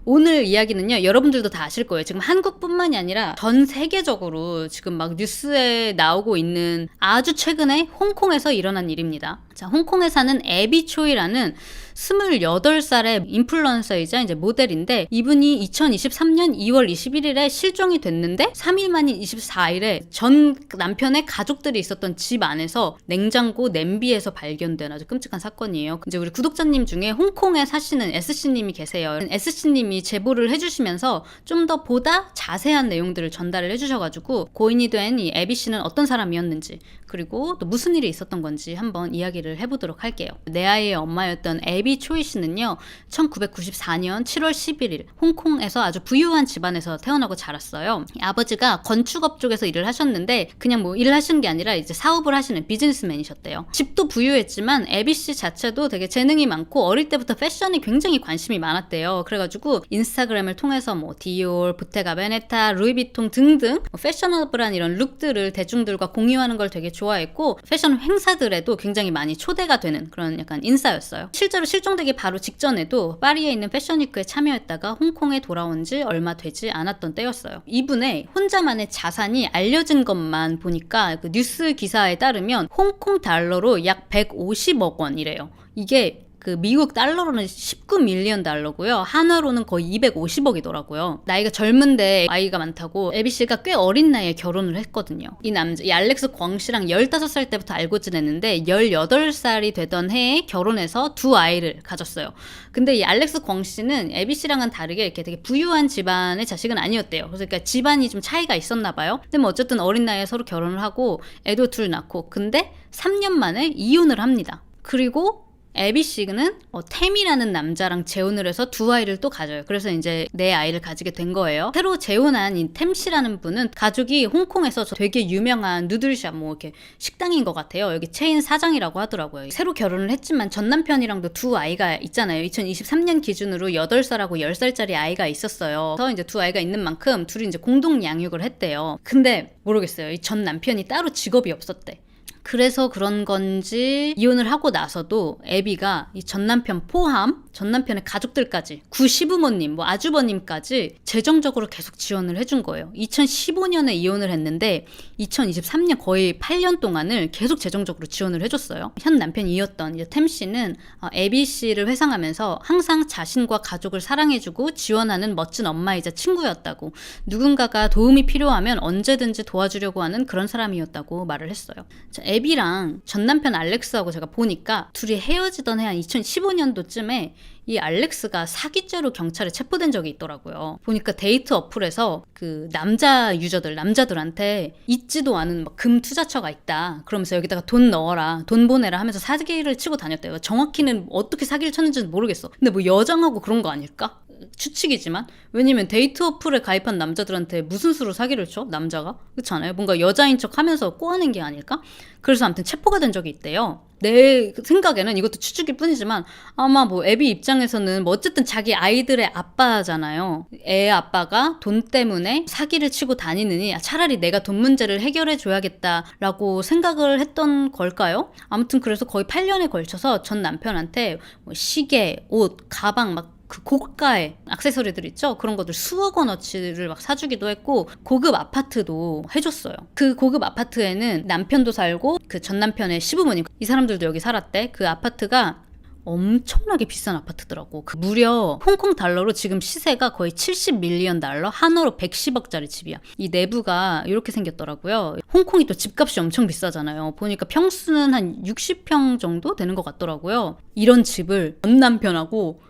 오늘 이야기는요, 여러분들도 다 아실 거예요. 지금 한국뿐만이 아니라 전 세계적으로 지금 막 뉴스에 나오고 있는 아주 최근에 홍콩에서 일어난 일입니다. 자, 홍콩에 사는 애비 초이라는 28살의 인플루언서이자 이제 모델인데, 이분이 2023년 2월 21일에 실종이 됐는데 3일 만인 24일에 전 남편의 가족들이 있었던 집 안에서 냉장고 냄비에서 발견된 아주 끔찍한 사건이에요. 이제 우리 구독자님 중에 홍콩에 사시는 S씨님이 계세요. S씨님이 제보를 해주시면서 좀 더 보다 자세한 내용들을 전달을 해주셔가지고 고인이 된 이 애비씨는 어떤 사람이었는지, 그리고 또 무슨 일이 있었던 건지 한번 이야기를 해보도록 할게요. 내 아이의 엄마였던 애비 초이 씨는요, 1994년 7월 11일 홍콩에서 아주 부유한 집안에서 태어나고 자랐어요. 아버지가 건축업 쪽에서 일을 하셨는데 그냥 뭐 일을 하시는 게 아니라 이제 사업을 하시는 비즈니스맨이셨대요. 집도 부유했지만 애비 씨 자체도 되게 재능이 많고 어릴 때부터 패션에 굉장히 관심이 많았대요. 그래가지고 인스타그램을 통해서 뭐 디올, 보테가 베네타, 루이비통 등등 뭐 패셔너블한 이런 룩들을 대중들과 공유하는 걸 되게 좋아했고, 패션 행사들에도 굉장히 많이 초대가 되는 그런 약간 인싸였어요. 실제로 실종되기 바로 직전에도 파리에 있는 패션위크에 참여했다가 홍콩에 돌아온 지 얼마 되지 않았던 때였어요. 이분의 혼자만의 자산이 알려진 것만 보니까 그 뉴스 기사에 따르면 홍콩 달러로 약 150억 원이래요. 이게 그 미국 달러로는 19밀리언 달러고요. 한화로는 거의 250억이더라고요. 나이가 젊은데 아이가 많다고 애비 씨가 꽤 어린 나이에 결혼을 했거든요. 이 알렉스 광 씨랑 15살 때부터 알고 지냈는데 18살이 되던 해에 결혼해서 두 아이를 가졌어요. 근데 이 알렉스 광 씨는 애비 씨랑은 다르게 이렇게 되게 부유한 집안의 자식은 아니었대요. 그래서 그러니까 집안이 좀 차이가 있었나 봐요. 근데 뭐 어쨌든 어린 나이에 서로 결혼을 하고 애도 둘 낳고, 근데 3년 만에 이혼을 합니다. 그리고 애비 씨는 템이라는 남자랑 재혼을 해서 두 아이를 또 가져요. 그래서 이제 내 아이를 가지게 된 거예요. 새로 재혼한 이 템 씨라는 분은 가족이 홍콩에서 되게 유명한 누들샵 뭐 이렇게 식당인 것 같아요. 여기 체인 사장이라고 하더라고요. 새로 결혼을 했지만 전 남편이랑도 두 아이가 있잖아요. 2023년 기준으로 8살하고 10살짜리 아이가 있었어요. 그래서 이제 두 아이가 있는 만큼 둘이 이제 공동 양육을 했대요. 근데 모르겠어요. 이 전 남편이 따로 직업이 없었대. 그래서 그런 건지 이혼을 하고 나서도 애비가 이 전 남편 포함 전 남편의 가족들까지, 구시부모님, 뭐 아주버님까지 재정적으로 계속 지원을 해준 거예요. 2015년에 이혼을 했는데 2023년 거의 8년 동안을 계속 재정적으로 지원을 해줬어요. 현 남편이었던 이제 템 씨는 애비 씨를 회상하면서 항상 자신과 가족을 사랑해주고 지원하는 멋진 엄마이자 친구였다고, 누군가가 도움이 필요하면 언제든지 도와주려고 하는 그런 사람이었다고 말을 했어요. 자, 애비랑 전 남편 알렉스하고 제가 보니까 둘이 헤어지던 해 한 2015년도쯤에 이 알렉스가 사기죄로 경찰에 체포된 적이 있더라고요. 보니까 데이트 어플에서 그 남자 유저들, 남자들한테 있지도 않은 막 금 투자처가 있다, 그러면서 여기다가 돈 넣어라, 돈 보내라 하면서 사기를 치고 다녔대요. 정확히는 어떻게 사기를 쳤는지는 모르겠어. 근데 뭐 여장하고 그런 거 아닐까? 추측이지만. 왜냐면 데이트 어플에 가입한 남자들한테 무슨 수로 사기를 쳐? 남자가? 그렇지 않아요? 뭔가 여자인 척 하면서 꼬아낸 게 아닐까? 그래서 아무튼 체포가 된 적이 있대요. 내 생각에는 이것도 추측일 뿐이지만 아마 뭐 애비 입장에서는 뭐 어쨌든 자기 아이들의 아빠잖아요. 애 아빠가 돈 때문에 사기를 치고 다니느니 차라리 내가 돈 문제를 해결해 줘야겠다라고 생각을 했던 걸까요? 아무튼 그래서 거의 8년에 걸쳐서 전 남편한테 뭐 시계, 옷, 가방 막 그 고가의 액세서리들 있죠? 그런 것들 수억 원어치를 막 사주기도 했고, 고급 아파트도 해줬어요. 그 고급 아파트에는 남편도 살고 그 전 남편의 시부모님, 이 사람들도 여기 살았대. 그 아파트가 엄청나게 비싼 아파트더라고. 그 무려 홍콩 달러로 지금 시세가 거의 70밀리언 달러, 한화로 110억짜리 집이야. 이 내부가 이렇게 생겼더라고요. 홍콩이 또 집값이 엄청 비싸잖아요. 보니까 평수는 한 60평 정도 되는 것 같더라고요. 이런 집을 전 남편하고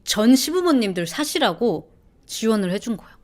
전 시부모님들 사시라고 지원을 해준 거예요.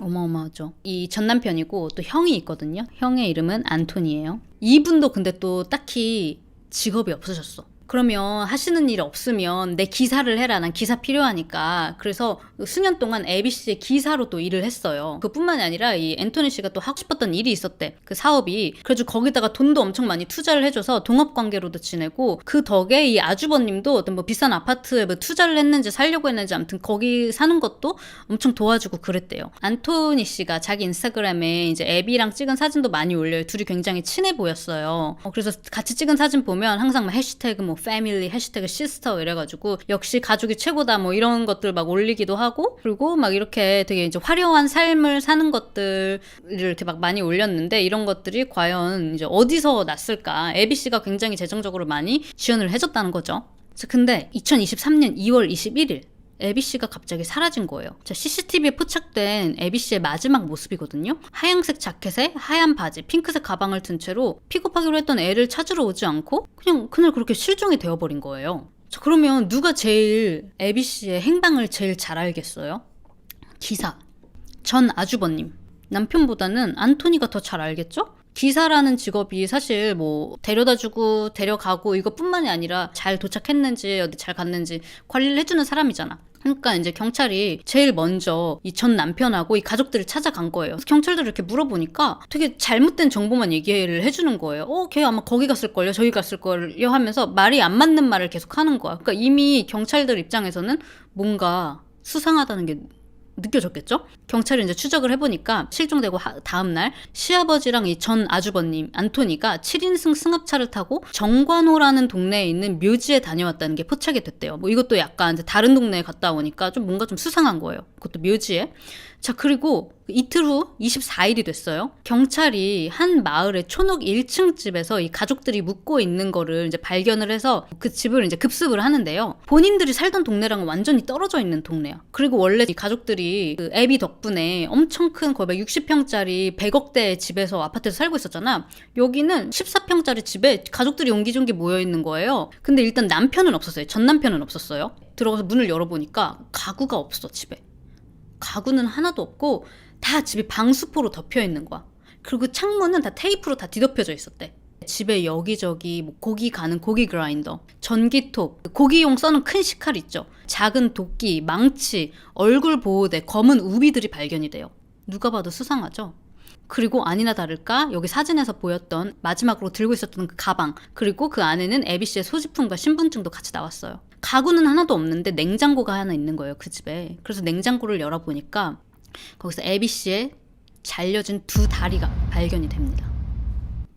어마어마하죠. 이 전 남편이고 또 형이 있거든요. 형의 이름은 안톤이에요. 이분도 근데 또 딱히 직업이 없으셨어. 그러면 하시는 일 없으면 내 기사를 해라, 난 기사 필요하니까. 그래서 수년 동안 ABC의 기사로 또 일을 했어요. 그뿐만이 아니라 이 앤토니 씨가 또 하고 싶었던 일이 있었대. 그 사업이. 그래서 거기다가 돈도 엄청 많이 투자를 해줘서 동업관계로도 지내고, 그 덕에 이 아주버님도 어떤 뭐 비싼 아파트에 뭐 투자를 했는지 살려고 했는지 아무튼 거기 사는 것도 엄청 도와주고 그랬대요. 안토니 씨가 자기 인스타그램에 이제 애비랑 찍은 사진도 많이 올려요. 둘이 굉장히 친해 보였어요. 그래서 같이 찍은 사진 보면 항상 막 해시태그 뭐 뭐 패밀리 해시태그 시스터 이래가지고 역시 가족이 최고다 뭐 이런 것들 막 올리기도 하고, 그리고 막 이렇게 되게 이제 화려한 삶을 사는 것들을 이렇게 막 많이 올렸는데, 이런 것들이 과연 이제 어디서 났을까? ABC가 굉장히 재정적으로 많이 지원을 해줬다는 거죠. 자, 근데 2023년 2월 21일 ABC가 갑자기 사라진 거예요. 자, CCTV에 포착된 ABC의 마지막 모습이거든요. 하얀색 자켓에 하얀 바지, 핑크색 가방을 든 채로 픽업하기로 했던 애를 찾으러 오지 않고 그냥 그날 그렇게 실종이 되어버린 거예요. 자, 그러면 누가 제일 ABC의 행방을 제일 잘 알겠어요? 기사. 전 아주버님. 남편보다는 안토니가 더 잘 알겠죠? 기사라는 직업이 사실 뭐 데려다주고 데려가고 이것뿐만이 아니라 잘 도착했는지 어디 잘 갔는지 관리를 해주는 사람이잖아. 그러니까 이제 경찰이 제일 먼저 이 전 남편하고 이 가족들을 찾아간 거예요. 그래서 경찰들이 이렇게 물어보니까 되게 잘못된 정보만 얘기를 해주는 거예요. 걔 아마 거기 갔을걸요, 저기 갔을걸요 하면서 말이 안 맞는 말을 계속 하는 거야. 그러니까 이미 경찰들 입장에서는 뭔가 수상하다는 게 느껴졌겠죠? 경찰이 이제 추적을 해보니까 실종되고 다음날 시아버지랑 이 전 아주버님 안토니가 7인승 승합차를 타고 정관호라는 동네에 있는 묘지에 다녀왔다는 게 포착이 됐대요. 뭐 이것도 약간 이제 다른 동네에 갔다 오니까 좀 뭔가 좀 수상한 거예요. 그것도 묘지에. 자, 그리고 이틀 후 24일이 됐어요. 경찰이 한 마을의 촌옥 1층 집에서 이 가족들이 묵고 있는 거를 이제 발견을 해서 그 집을 이제 급습을 하는데요. 본인들이 살던 동네랑은 완전히 떨어져 있는 동네야. 그리고 원래 이 가족들이 그 애비 덕분에 엄청 큰 거의 60평짜리 100억대 집에서 아파트에서 살고 있었잖아. 여기는 14평짜리 집에 가족들이 옹기종기 모여 있는 거예요. 근데 일단 남편은 없었어요. 전 남편은 없었어요. 들어가서 문을 열어보니까 가구가 없어, 집에. 가구는 하나도 없고 다 집이 방수포로 덮여 있는 거야. 그리고 창문은 다 테이프로 다 뒤덮여져 있었대. 집에 여기저기 뭐 고기 가는 고기 그라인더, 전기톱, 고기용 써는 큰 식칼 있죠. 작은 도끼, 망치, 얼굴 보호대, 검은 우비들이 발견이 돼요. 누가 봐도 수상하죠. 그리고 아니나 다를까 여기 사진에서 보였던 마지막으로 들고 있었던 그 가방, 그리고 그 안에는 ABC의 소지품과 신분증도 같이 나왔어요. 가구는 하나도 없는데 냉장고가 하나 있는 거예요, 그 집에. 그래서 냉장고를 열어보니까 거기서 ABC의 잘려진 두 다리가 발견이 됩니다.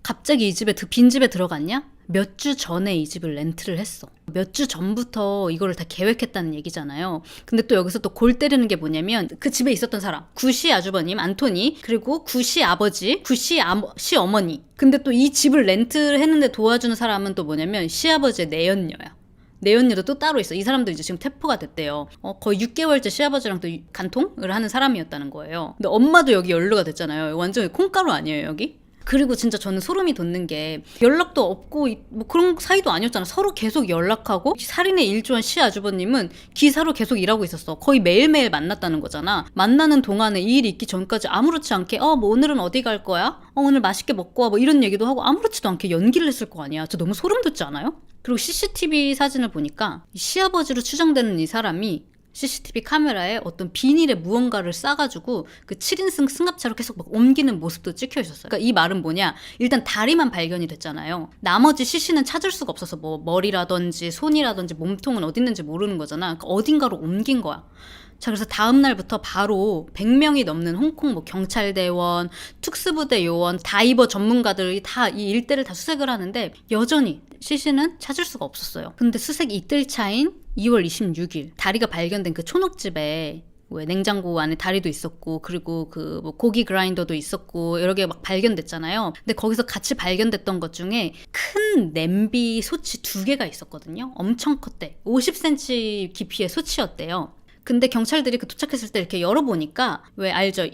갑자기 이 집에 빈 집에 들어갔냐? 몇 주 전에 이 집을 렌트를 했어. 몇 주 전부터 이거를 다 계획했다는 얘기잖아요. 근데 또 여기서 또 골 때리는 게 뭐냐면 그 집에 있었던 사람, 구씨 아주버님 안토니, 그리고 구씨 아버지, 구씨 시어머니. 근데 또 이 집을 렌트를 했는데 도와주는 사람은 또 뭐냐면 시아버지의 내연녀야. 내연녀도 또 따로 있어. 이 사람도 이제 지금 태포가 됐대요. 거의 6개월째 시아버지랑 또 간통을 하는 사람이었다는 거예요. 근데 엄마도 여기 연루가 됐잖아요. 완전 콩가루 아니에요, 여기? 그리고 진짜 저는 소름이 돋는 게 연락도 없고 뭐 그런 사이도 아니었잖아. 서로 계속 연락하고 살인에 일조한 시 아주버님은 기사로 계속 일하고 있었어. 거의 매일매일 만났다는 거잖아. 만나는 동안에 이 일이 있기 전까지 아무렇지 않게 뭐 오늘은 어디 갈 거야? 오늘 맛있게 먹고 와 뭐 이런 얘기도 하고 아무렇지도 않게 연기를 했을 거 아니야. 저 너무 소름 돋지 않아요? 그리고 CCTV 사진을 보니까 시아버지로 추정되는 이 사람이 CCTV 카메라에 어떤 비닐에 무언가를 싸가지고 그 7인승 승합차로 계속 막 옮기는 모습도 찍혀 있었어요. 그러니까 이 말은 뭐냐? 일단 다리만 발견이 됐잖아요. 나머지 CC는 찾을 수가 없어서 뭐 머리라든지 손이라든지 몸통은 어디 있는지 모르는 거잖아. 그러니까 어딘가로 옮긴 거야. 자, 그래서 다음 날부터 바로 100명이 넘는 홍콩 뭐 경찰대원, 특수부대 요원, 다이버 전문가들이 다 이 일대를 다 수색을 하는데 여전히 CC는 찾을 수가 없었어요. 근데 수색 이틀 차인 2월 26일 다리가 발견된 그 촌옥집에 왜 냉장고 안에 다리도 있었고 그리고 그 뭐 고기 그라인더도 있었고 여러 개 막 발견됐잖아요. 근데 거기서 같이 발견됐던 것 중에 큰 냄비 소치 2개가 있었거든요. 엄청 컸대. 50cm 깊이의 소치였대요. 근데 경찰들이 그 도착했을 때 이렇게 열어보니까 왜 알죠?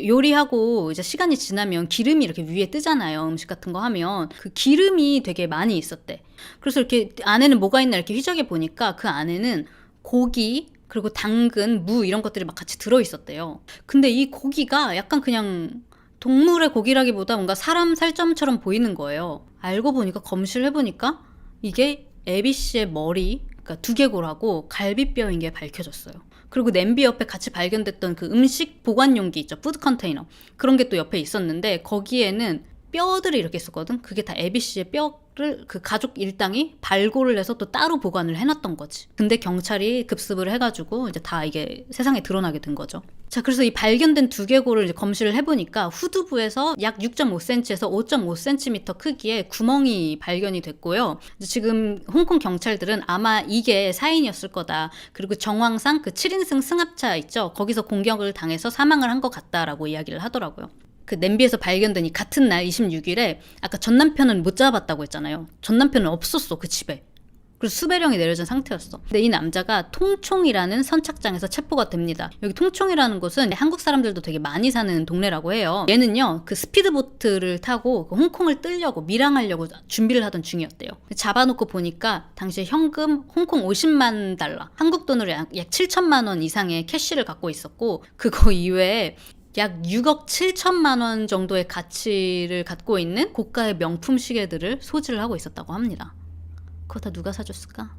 요리하고 이제 시간이 지나면 기름이 이렇게 위에 뜨잖아요. 음식 같은 거 하면 그 기름이 되게 많이 있었대. 그래서 이렇게 안에는 뭐가 있나 이렇게 휘저겨 보니까 그 안에는 고기 그리고 당근, 무 이런 것들이 막 같이 들어있었대요. 근데 이 고기가 약간 그냥 동물의 고기라기보다 뭔가 사람 살점처럼 보이는 거예요. 알고 보니까 검시를 해보니까 이게 ABC의 머리, 그러니까 두개골하고 갈비뼈인 게 밝혀졌어요. 그리고 냄비 옆에 같이 발견됐던 그 음식 보관 용기 있죠, 푸드 컨테이너, 그런 게 또 옆에 있었는데 거기에는 뼈들이 이렇게 있었거든. 그게 다 ABC의 뼈를 그 가족 일당이 발굴을 해서 또 따로 보관을 해놨던 거지. 근데 경찰이 급습을 해가지고 이제 다 이게 세상에 드러나게 된 거죠. 자, 그래서 이 발견된 두개골을 이제 검시를 해보니까 후두부에서 약 6.5cm에서 5.5cm 크기의 구멍이 발견이 됐고요. 지금 홍콩 경찰들은 아마 이게 사인이었을 거다. 그리고 정황상 그 7인승 승합차 있죠? 거기서 공격을 당해서 사망을 한 것 같다라고 이야기를 하더라고요. 그 냄비에서 발견된 이 같은 날 26일에 아까 전 남편은 못 잡았다고 했잖아요. 전 남편은 없었어, 그 집에. 그래서 수배령이 내려진 상태였어. 근데 이 남자가 통총이라는 선착장에서 체포가 됩니다. 여기 통총이라는 곳은 한국 사람들도 되게 많이 사는 동네라고 해요. 얘는요, 그 스피드보트를 타고 그 홍콩을 뜨려고 밀항하려고 준비를 하던 중이었대요. 잡아놓고 보니까 당시에 현금 홍콩 50만 달러, 한국 돈으로 약 7천만 원 이상의 캐시를 갖고 있었고, 그거 이외에 약 6억 7천만 원 정도의 가치를 갖고 있는 고가의 명품 시계들을 소지를 하고 있었다고 합니다. 그거 다 누가 사줬을까?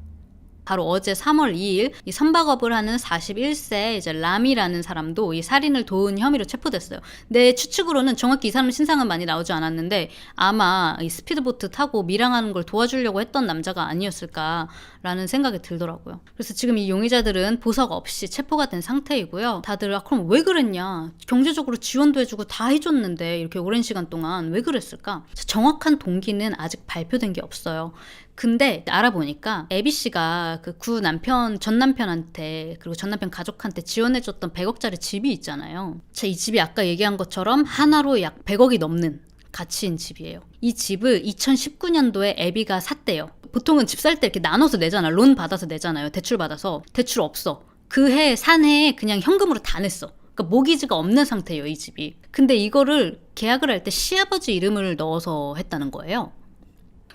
바로 어제 3월 2일 이 선박업을 하는 41세 이제 람이라는 사람도 이 살인을 도운 혐의로 체포됐어요. 내 추측으로는 정확히 이 사람 신상은 많이 나오지 않았는데 아마 이 스피드보트 타고 밀항하는 걸 도와주려고 했던 남자가 아니었을까라는 생각이 들더라고요. 그래서 지금 이 용의자들은 보석 없이 체포가 된 상태이고요. 다들 그럼 왜 그랬냐? 경제적으로 지원도 해주고 다 해줬는데 이렇게 오랜 시간 동안 왜 그랬을까? 정확한 동기는 아직 발표된 게 없어요. 근데 알아보니까 애비 씨가 그 전 남편한테 그리고 전 남편 가족한테 지원해줬던 100억짜리 집이 있잖아요. 이 집이 아까 얘기한 것처럼 하나로 약 100억이 넘는 가치인 집이에요. 이 집을 2019년도에 애비가 샀대요. 보통은 집 살 때 이렇게 나눠서 내잖아. 론 받아서 내잖아요. 대출 받아서. 대출 없어. 산 해에 그냥 현금으로 다 냈어. 그러니까 모기지가 없는 상태예요, 이 집이. 근데 이거를 계약을 할 때 시아버지 이름을 넣어서 했다는 거예요.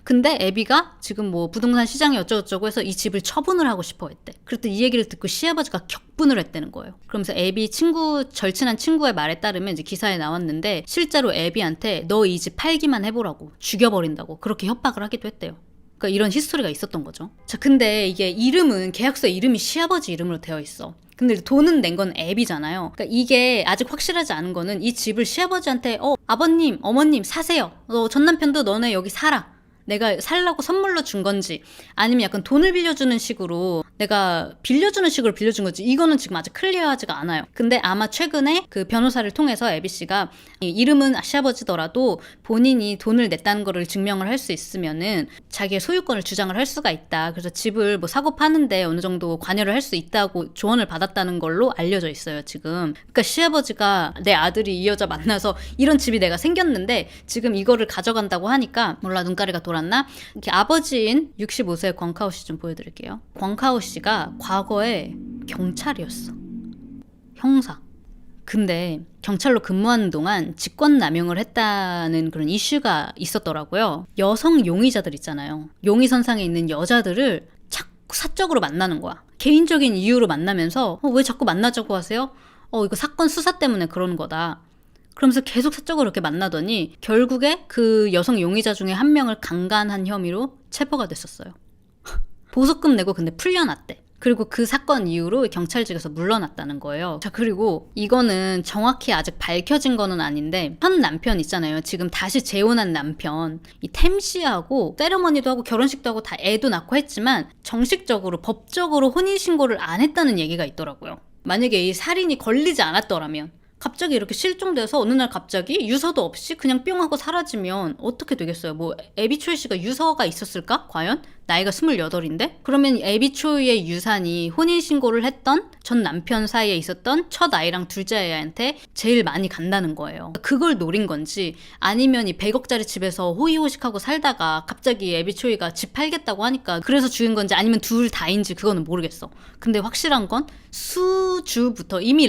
근데 애비가 지금 뭐 부동산 시장이 어쩌고저쩌고 해서 이 집을 처분을 하고 싶어 했대. 그랬더니 이 얘기를 듣고 시아버지가 격분을 했다는 거예요. 그러면서 애비 절친한 친구의 말에 따르면 이제 기사에 나왔는데 실제로 애비한테 너 이 집 팔기만 해보라고 죽여버린다고 그렇게 협박을 하기도 했대요. 그러니까 이런 히스토리가 있었던 거죠. 자, 근데 이게 계약서 이름이 시아버지 이름으로 되어 있어. 근데 돈은 낸 건 애비잖아요. 그러니까 이게 아직 확실하지 않은 거는 이 집을 시아버지한테 아버님, 어머님 사세요. 전 남편도 너네 여기 살아. 내가 살라고 선물로 준 건지 아니면 약간 돈을 빌려주는 식으로 내가 빌려주는 식으로 빌려준 건지 이거는 지금 아직 클리어하지가 않아요. 근데 아마 최근에 그 변호사를 통해서 애비 씨가 이름은 시아버지더라도 본인이 돈을 냈다는 거를 증명을 할 수 있으면은 자기의 소유권을 주장을 할 수가 있다. 그래서 집을 뭐 사고 파는데 어느 정도 관여를 할 수 있다고 조언을 받았다는 걸로 알려져 있어요, 지금. 그러니까 시아버지가 내 아들이 이 여자 만나서 이런 집이 내가 생겼는데 지금 이거를 가져간다고 하니까 몰라 눈가리가 돌았나? 이렇게 아버지인 65세 광카오 씨 좀 보여드릴게요. 광카오 씨가 과거에 경찰이었어. 형사. 근데 경찰로 근무하는 동안 직권남용을 했다는 그런 이슈가 있었더라고요. 여성 용의자들 있잖아요. 용의선상에 있는 여자들을 자꾸 사적으로 만나는 거야. 개인적인 이유로 만나면서 왜 자꾸 만나자고 하세요? 이거 사건 수사 때문에 그러는 거다. 그러면서 계속 사적으로 이렇게 만나더니 결국에 그 여성 용의자 중에 한 명을 강간한 혐의로 체포가 됐었어요. 보석금 내고 근데 풀려났대. 그리고 그 사건 이후로 경찰직에서 물러났다는 거예요. 자, 그리고 이거는 정확히 아직 밝혀진 거는 아닌데 현 남편 있잖아요. 지금 다시 재혼한 남편. 이 템 씨하고 세레머니도 하고 결혼식도 하고 다 애도 낳고 했지만 정식적으로 법적으로 혼인신고를 안 했다는 얘기가 있더라고요. 만약에 이 살인이 걸리지 않았더라면 갑자기 이렇게 실종돼서 어느 날 갑자기 유서도 없이 그냥 뿅 하고 사라지면 어떻게 되겠어요? 뭐 애비초이 씨가 유서가 있었을까? 과연? 나이가 28인데? 그러면 애비초이의 유산이 혼인신고를 했던 전 남편 사이에 있었던 첫 아이랑 둘째 아이한테 제일 많이 간다는 거예요. 그걸 노린 건지 아니면 이 100억짜리 집에서 호의호식하고 살다가 갑자기 애비초이가 집 팔겠다고 하니까 그래서 죽인 건지 아니면 둘 다인지 그거는 모르겠어. 근데 확실한 건 수주부터 이미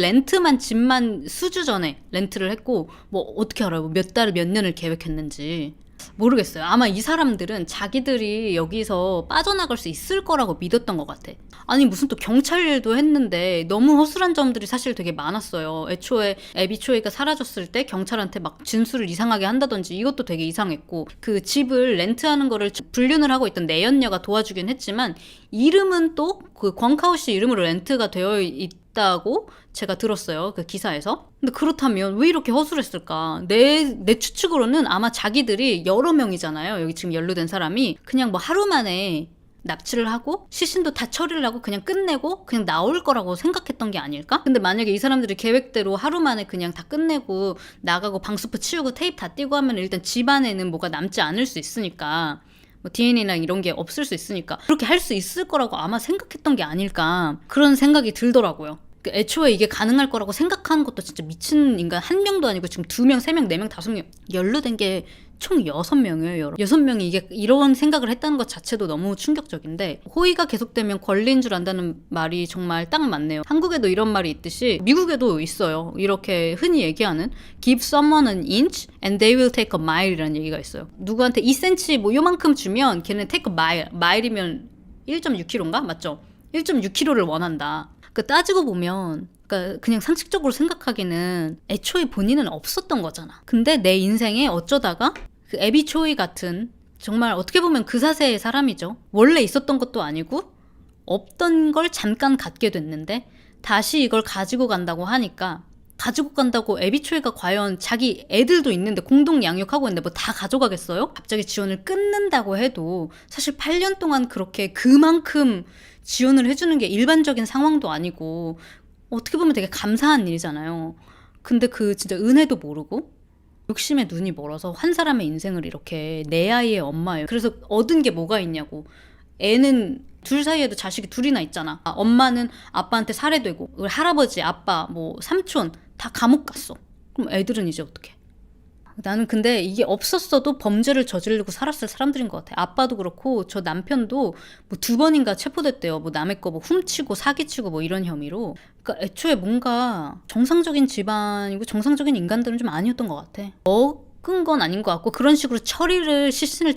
집만 수주 전에 렌트를 했고 뭐 어떻게 알아요? 몇 달을 몇 년을 계획했는지. 모르겠어요. 아마 이 사람들은 자기들이 여기서 빠져나갈 수 있을 거라고 믿었던 것 같아. 아니 무슨 또 경찰 일도 했는데 너무 허술한 점들이 사실 되게 많았어요. 애초에 애비초이가 사라졌을 때 경찰한테 막 진술을 이상하게 한다든지 이것도 되게 이상했고 그 집을 렌트하는 거를 불륜을 하고 있던 내연녀가 도와주긴 했지만 이름은 또 그 광카오 씨 이름으로 렌트가 되어 있다고 제가 들었어요. 그 기사에서. 근데 그렇다면 왜 이렇게 허술했을까? 내 추측으로는 아마 자기들이 여러 명이잖아요. 여기 지금 연루된 사람이 그냥 뭐 하루 만에 납치를 하고 시신도 다 처리를 하고 그냥 끝내고 그냥 나올 거라고 생각했던 게 아닐까? 근데 만약에 이 사람들이 계획대로 하루 만에 그냥 다 끝내고 나가고 방수포 치우고 테이프 다 띄고 하면 일단 집안에는 뭐가 남지 않을 수 있으니까, 뭐 DNA나 이런 게 없을 수 있으니까 그렇게 할 수 있을 거라고 아마 생각했던 게 아닐까, 그런 생각이 들더라고요. 애초에 이게 가능할 거라고 생각하는 것도 진짜 미친 인간. 한 명도 아니고 지금 2명, 3명, 4명, 5명 연루된 게 총 6명이에요. 6명이 이게 이런 생각을 했다는 것 자체도 너무 충격적인데, 호의가 계속되면 권리인 줄 안다는 말이 정말 딱 맞네요. 한국에도 이런 말이 있듯이 미국에도 있어요. 이렇게 흔히 얘기하는 give someone an inch and they will take a mile이라는 얘기가 있어요. 누구한테 2cm 뭐 요만큼 주면 걔는 take a mile, mile이면 1.6km인가? 맞죠? 1.6km를 원한다. 따지고 보면, 그러니까 그냥 상식적으로 생각하기는 애초에 본인은 없었던 거잖아. 근데 내 인생에 어쩌다가 그 에비 초이 같은, 정말 어떻게 보면 그 사세의 사람이죠. 원래 있었던 것도 아니고 없던 걸 잠깐 갖게 됐는데 다시 이걸 가지고 간다고 하니까, 가지고 간다고 에비 초이가 과연 자기 애들도 있는데 공동 양육하고 있는데 뭐 다 가져가겠어요? 갑자기 지원을 끊는다고 해도 사실 8년 동안 그렇게 그만큼 지원을 해주는 게 일반적인 상황도 아니고 어떻게 보면 되게 감사한 일이잖아요. 근데 그 진짜 은혜도 모르고 욕심에 눈이 멀어서 한 사람의 인생을 이렇게, 내 아이의 엄마예요. 그래서 얻은 게 뭐가 있냐고. 애는 둘 사이에도 자식이 둘이나 있잖아. 엄마는 아빠한테 살해되고 할아버지, 아빠, 뭐 삼촌 다 감옥 갔어. 그럼 애들은 이제 어떡해? 나는 근데 이게 없었어도 범죄를 저지르고 살았을 사람들인 것 같아. 아빠도 그렇고 저 남편도 뭐 2번인가 체포됐대요. 뭐 남의 거 뭐 훔치고 사기치고 뭐 이런 혐의로. 그러니까 애초에 뭔가 정상적인 집안이고 정상적인 인간들은 좀 아니었던 것 같아. 먹은 건 아닌 것 같고 그런 식으로 시신을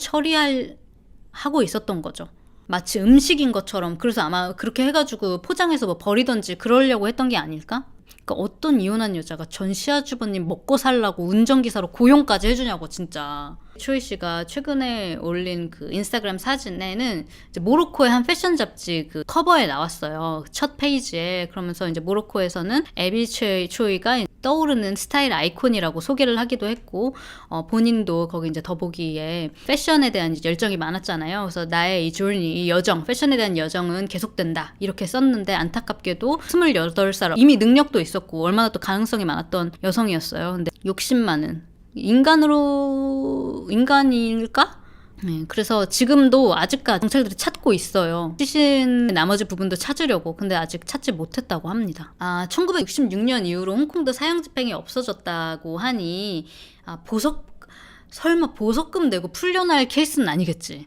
하고 있었던 거죠. 마치 음식인 것처럼. 그래서 아마 그렇게 해가지고 포장해서 뭐 버리던지 그러려고 했던 게 아닐까? 그러니까 어떤 이혼한 여자가 전 시아주버님 먹고 살라고 운전기사로 고용까지 해주냐고, 진짜. 초이 씨가 최근에 올린 그 인스타그램 사진에는 이제 모로코의 한 패션 잡지 그 커버에 나왔어요. 첫 페이지에. 그러면서 이제 모로코에서는 에비 초이가 떠오르는 스타일 아이콘이라고 소개를 하기도 했고, 본인도 거기 이제 더보기에 패션에 대한 열정이 많았잖아요. 그래서 나의 이 조urney, 이 여정, 패션에 대한 여정은 계속된다 이렇게 썼는데, 안타깝게도 28살, 이미 능력도 있었고 얼마나 또 가능성이 많았던 여성이었어요. 근데 욕심 많은 인간일까? 네, 그래서 지금도 아직까지 경찰들이 찾고 있어요. 시신 나머지 부분도 찾으려고. 근데 아직 찾지 못했다고 합니다. 1966년 이후로 홍콩도 사형집행이 없어졌다고 하니 설마 보석금 내고 풀려날 케이스는 아니겠지.